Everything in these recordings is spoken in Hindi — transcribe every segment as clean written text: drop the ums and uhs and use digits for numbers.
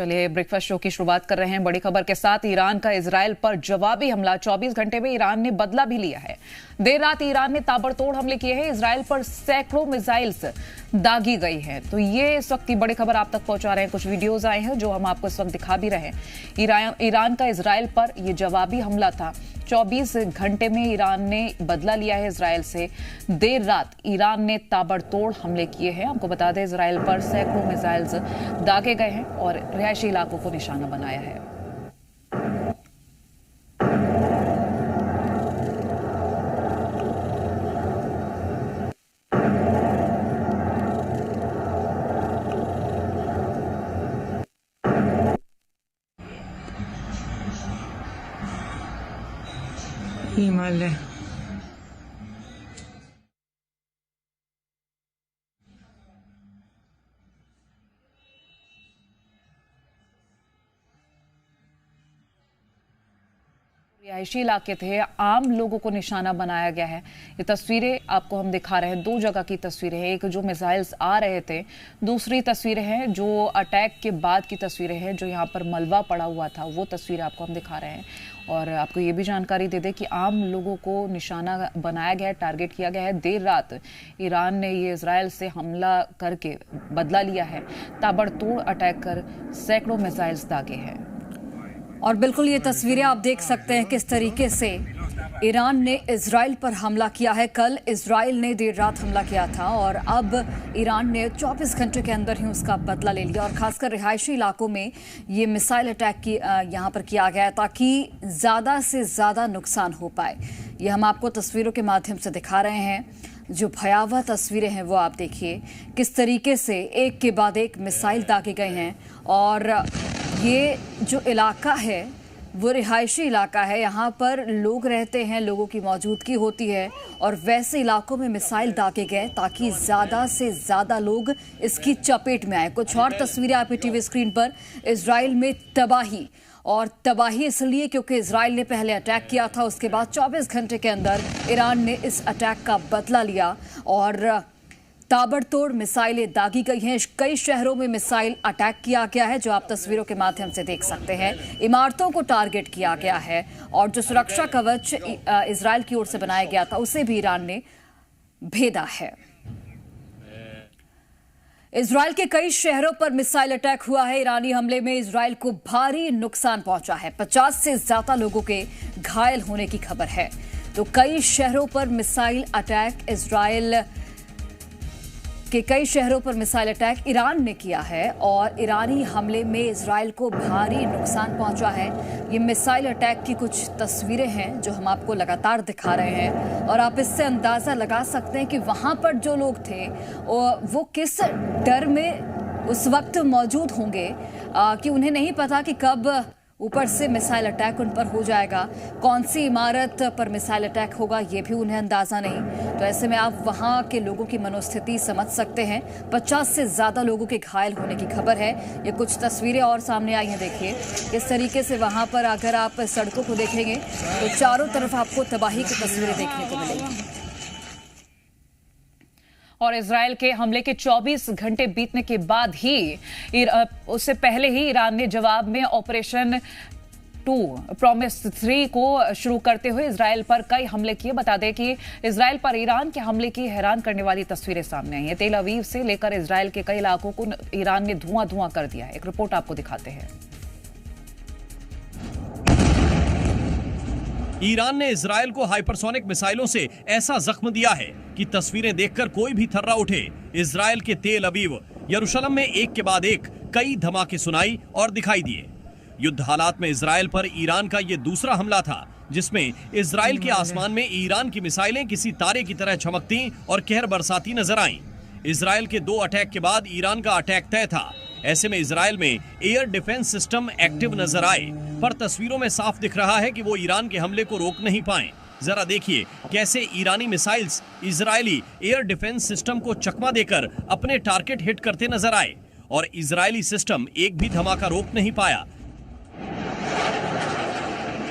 चलिए ब्रेकफास्ट शो की शुरुआत कर रहे हैं बड़ी खबर के साथ। ईरान का इजराइल पर जवाबी हमला, 24 घंटे में ईरान ने बदला भी लिया है। देर रात ईरान ने ताबड़तोड़ हमले किए हैं। इजराइल पर सैकड़ों मिसाइल्स दागी गई हैं। तो ये इस वक्त की बड़ी खबर आप तक पहुंचा रहे हैं। कुछ वीडियोज आए हैं जो हम आपको इस वक्त दिखा भी रहे हैं। ईरान का इजराइल पर यह जवाबी हमला था। 24 घंटे में ईरान ने बदला लिया है इजराइल से। देर रात ईरान ने ताबड़तोड़ हमले किए हैं। आपको बता दें, इजराइल पर सैकड़ों मिसाइल्स दागे गए हैं और रिहायशी इलाकों को निशाना बनाया है। हिमालय रिहायशी इलाके थे, आम लोगों को निशाना बनाया गया है। ये तस्वीरें आपको हम दिखा रहे हैं। दो जगह की तस्वीरें हैं, एक जो मिसाइल्स आ रहे थे, दूसरी तस्वीरें हैं जो अटैक के बाद की तस्वीरें हैं, जो यहाँ पर मलबा पड़ा हुआ था, वो तस्वीरें आपको हम दिखा रहे हैं। और आपको ये भी जानकारी दे दें कि आम लोगों को निशाना बनाया गया है, टारगेट किया गया है। देर रात ईरान ने ये इजराइल से हमला करके बदला लिया है। ताबड़तोड़ अटैक कर सैकड़ों मिसाइल्स दागे हैं। और बिल्कुल ये तस्वीरें आप देख सकते हैं किस तरीके से ईरान ने इजराइल पर हमला किया है। कल इजराइल ने देर रात हमला किया था और अब ईरान ने 24 घंटे के अंदर ही उसका बदला ले लिया। और खासकर रिहायशी इलाकों में ये मिसाइल अटैक यहाँ पर किया गया है ताकि ज़्यादा से ज़्यादा नुकसान हो पाए। ये हम आपको तस्वीरों के माध्यम से दिखा रहे हैं। जो भयावह तस्वीरें हैं वो आप देखिए, किस तरीके से एक के बाद एक मिसाइल दागे गए हैं। और ये जो इलाका है वो रिहायशी इलाका है, यहाँ पर लोग रहते हैं, लोगों की मौजूदगी होती है और वैसे इलाकों में मिसाइल दागे गए ताकि ज़्यादा से ज़्यादा लोग इसकी चपेट में आए। कुछ और तस्वीरें आपकी टीवी स्क्रीन पर। इजराइल में तबाही, और तबाही इसलिए क्योंकि इजराइल ने पहले अटैक किया था, उसके बाद 24 घंटे के अंदर ईरान ने इस अटैक का बदला लिया और ताबड़तोड़ मिसाइलें दागी गई हैं। कई शहरों में मिसाइल अटैक किया गया है, जो आप तस्वीरों के माध्यम से देख सकते हैं। इमारतों को टारगेट किया गया है और जो सुरक्षा कवच इजराइल की ओर से बनाया गया था उसे भी ईरान ने भेदा है। इजराइल के कई शहरों पर मिसाइल अटैक हुआ है। ईरानी हमले में इजराइल को भारी नुकसान पहुंचा है। 50 से ज्यादा लोगों के घायल होने की खबर है। तो कई शहरों पर मिसाइल अटैक, इजराइल के कई शहरों पर मिसाइल अटैक ईरान ने किया है और ईरानी हमले में इजराइल को भारी नुकसान पहुंचा है। ये मिसाइल अटैक की कुछ तस्वीरें हैं जो हम आपको लगातार दिखा रहे हैं और आप इससे अंदाज़ा लगा सकते हैं कि वहाँ पर जो लोग थे वो किस डर में उस वक्त मौजूद होंगे कि उन्हें नहीं पता कि कब ऊपर से मिसाइल अटैक उन पर हो जाएगा, कौन सी इमारत पर मिसाइल अटैक होगा ये भी उन्हें अंदाज़ा नहीं। तो ऐसे में आप वहाँ के लोगों की मनोस्थिति समझ सकते हैं। 50 से ज़्यादा लोगों के घायल होने की खबर है। ये कुछ तस्वीरें और सामने आई हैं, देखिए किस तरीके से वहाँ पर अगर आप सड़कों को देखेंगे तो चारों तरफ आपको तबाही की तस्वीरें देखने को मिलेंगी। और इजराइल के हमले के 24 घंटे बीतने के बाद ही उससे पहले ही ईरान ने जवाब में ऑपरेशन 2 प्रॉमिस 3 को शुरू करते हुए इजराइल पर कई हमले किए। बता दें कि इजराइल पर ईरान के हमले की हैरान करने वाली तस्वीरें सामने आई हैं। तेल अवीव से लेकर इजराइल के कई इलाकों को ईरान ने धुआं कर दिया है। एक रिपोर्ट आपको दिखाते हैं। ईरान ने इजराइल को हाइपरसोनिक मिसाइलों से ऐसा जख्म दिया है कि तस्वीरें देखकर कोई भी थर्रा उठे। इजराइल के तेल अवीव, यरूशलेम में एक के बाद एक कई धमाके सुनाई और दिखाई दिए। युद्ध हालात में इजराइल पर ईरान का ये दूसरा हमला था, जिसमें इजराइल के आसमान में ईरान की मिसाइलें किसी तारे की तरह चमकती और कहर बरसाती नजर आईं। इजराइल के 2 अटैक के बाद ईरान का अटैक तय था। ऐसे में इजराइल में एयर डिफेंस सिस्टम एक्टिव नजर आए, पर तस्वीरों में साफ दिख रहा है कि वो ईरान के हमले को रोक नहीं पाए। जरा देखिए कैसे ईरानी missiles Israeli air defence system को चकमा देकर अपने टारगेट हिट करते नजर आए और इजरायली सिस्टम एक भी धमाका रोक नहीं पाया।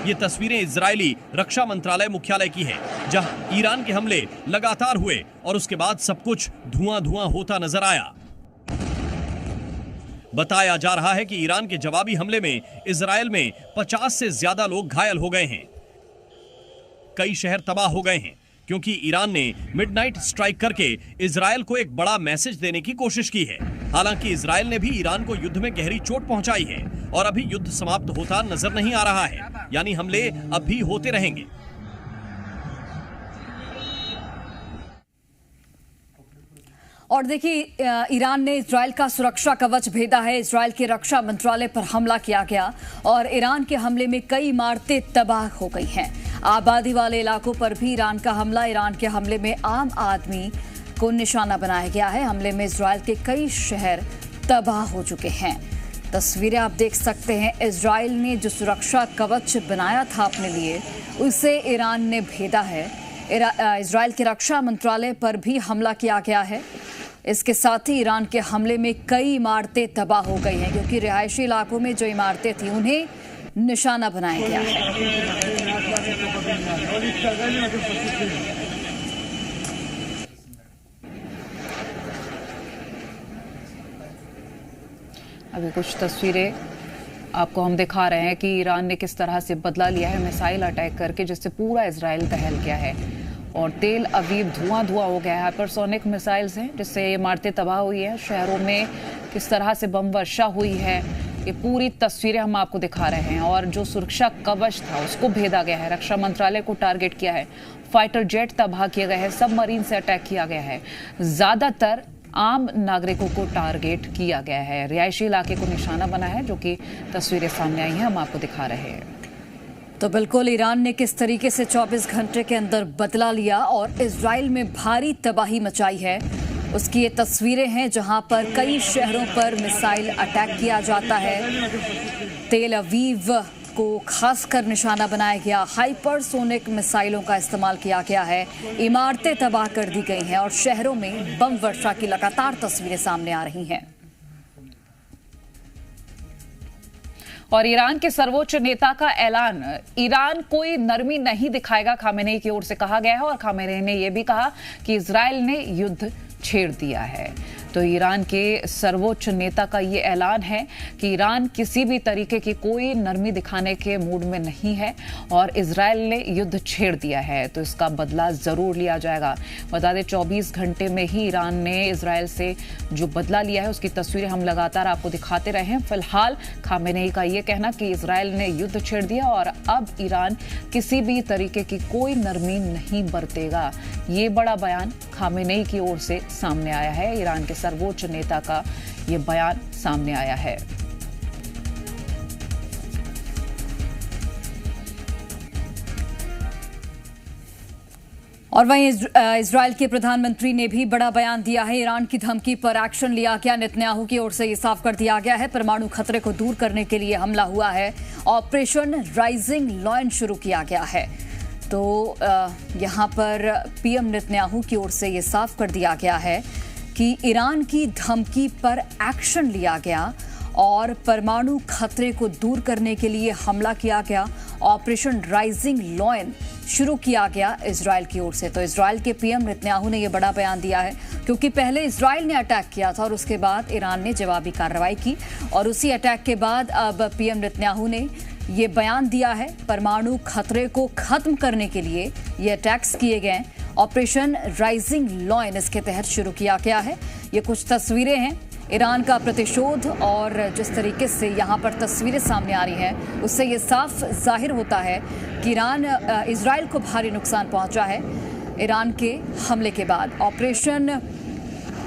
ये तस्वीरें इजरायली रक्षा मंत्रालय मुख्यालय की है, जहां ईरान के हमले लगातार हुए और उसके बाद सब कुछ धुआं होता नजर आया। बताया जा रहा है कि ईरान के जवाबी हमले में इजराइल में 50 से ज्यादा लोग घायल हो गए हैं। कई शहर तबाह हो गए हैं क्योंकि ईरान ने मिडनाइट स्ट्राइक करके इजराइल को एक बड़ा मैसेज देने की कोशिश की है। हालांकि इजराइल ने भी ईरान को युद्ध में गहरी चोट पहुंचाई है और अभी युद्ध समाप्त होता नजर नहीं आ रहा है, यानी हमले अब भी होते रहेंगे। और देखिए, ईरान ने इजराइल का सुरक्षा कवच भेदा है। इजराइल के रक्षा मंत्रालय पर हमला किया गया और ईरान के हमले में कई इमारतें तबाह हो गई हैं। आबादी वाले इलाकों पर भी ईरान का हमला। ईरान के हमले में आम आदमी को निशाना बनाया गया है। हमले में इजराइल के कई शहर तबाह हो चुके हैं। तस्वीरें आप देख सकते हैं। इजराइल ने जो सुरक्षा कवच बनाया था अपने लिए, उसे ईरान ने भेदा है। इजराइल के रक्षा मंत्रालय पर भी हमला किया गया है। इसके साथ ही ईरान के हमले में कई इमारतें तबाह हो गई हैं, क्योंकि रिहायशी इलाकों में जो इमारतें थी उन्हें निशाना बनाया गया है। अभी कुछ तस्वीरें आपको हम दिखा रहे हैं कि ईरान ने किस तरह से बदला लिया है मिसाइल अटैक करके, जिससे पूरा इजराइल दहल गया है और तेल अवीव धुआं हो गया है। हाइपरसोनिक मिसाइल्स हैं जिससे इमारतें तबाह हुई हैं। शहरों में किस तरह से बम वर्षा हुई है, ये पूरी तस्वीरें हम आपको दिखा रहे हैं। और जो सुरक्षा कवच था उसको भेदा गया है, रक्षा मंत्रालय को टारगेट किया है, फाइटर जेट तबाह किए गए हैं, सबमरीन से अटैक किया गया है। ज्यादातर आम नागरिकों को टारगेट किया गया है, रिहायशी इलाके को निशाना बना है, जो कि तस्वीरें सामने आई हैं, हम आपको दिखा रहे हैं। तो बिल्कुल ईरान ने किस तरीके से 24 घंटे के अंदर बदला लिया और इजराइल में भारी तबाही मचाई है, उसकी ये तस्वीरें हैं, जहां पर कई शहरों पर मिसाइल अटैक किया जाता है। तेल अवीव को खासकर निशाना बनाया गया। हाइपरसोनिक मिसाइलों का इस्तेमाल किया गया है। इमारतें तबाह कर दी गई हैं और शहरों में बम वर्षा की लगातार तस्वीरें सामने आ रही हैं। और ईरान के सर्वोच्च नेता का ऐलान, ईरान कोई नरमी नहीं दिखाएगा, खामेनेई की ओर से कहा गया है। और खामेनेई ने यह भी कहा कि इजराइल ने युद्ध छेड़ दिया है। तो ईरान के सर्वोच्च नेता का ये ऐलान है कि ईरान किसी भी तरीके की कोई नरमी दिखाने के मूड में नहीं है और इजराइल ने युद्ध छेड़ दिया है, तो इसका बदला जरूर लिया जाएगा। बता दें 24 घंटे में ही ईरान ने इजराइल से जो बदला लिया है उसकी तस्वीरें हम लगातार आपको दिखाते रहे हैं। फिलहाल खामेनेई का ये कहना कि इजराइल ने युद्ध छेड़ दिया और अब ईरान किसी भी तरीके की कोई नरमी नहीं बरतेगा। ये बड़ा बयान खामेनेई की ओर से सामने आया है। ईरान के सर्वोच्च नेता का ये बयान सामने आया है। और वहीं इजराइल के प्रधानमंत्री ने भी बड़ा बयान दिया है। ईरान की धमकी पर एक्शन लिया गया। नेतन्याहू की ओर से ये साफ कर दिया गया है, परमाणु खतरे को दूर करने के लिए हमला हुआ है। ऑपरेशन राइजिंग लॉयन शुरू किया गया है। तो यहाँ पर पीएम नेतन्याहू की ओर से ये साफ कर दिया गया है कि ईरान की धमकी पर एक्शन लिया गया और परमाणु खतरे को दूर करने के लिए हमला किया गया। ऑपरेशन राइजिंग लॉयन शुरू किया गया इजराइल की ओर से। तो इजराइल के पीएम नेतन्याहू ने यह बड़ा बयान दिया है, क्योंकि पहले इजराइल ने अटैक किया था और उसके बाद ईरान ने जवाबी कार्रवाई की और उसी अटैक के बाद अब पीएम नेतन्याहू ने ये बयान दिया है। परमाणु खतरे को खत्म करने के लिए ये अटैक्स किए गए। ऑपरेशन राइजिंग लॉयन इसके तहत शुरू किया गया है। ये कुछ तस्वीरें हैं ईरान का प्रतिशोध और जिस तरीके से यहाँ पर तस्वीरें सामने आ रही हैं, उससे ये साफ जाहिर होता है कि इजराइल को भारी नुकसान पहुँचा है ईरान के हमले के बाद। ऑपरेशन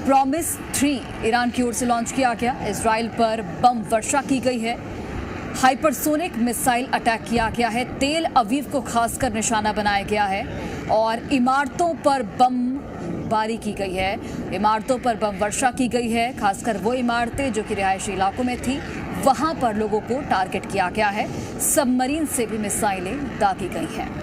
प्रॉमिस 3 ईरान की ओर से लॉन्च किया गया। इजराइल पर बम वर्षा की गई है। हाइपरसोनिक मिसाइल अटैक किया गया है। तेल अवीव को खासकर निशाना बनाया गया है और इमारतों पर बम बारी की गई है। इमारतों पर बम वर्षा की गई है, खासकर वो इमारतें जो कि रिहायशी इलाकों में थी, वहां पर लोगों को टारगेट किया गया है। सबमरीन से भी मिसाइलें दागी गई हैं।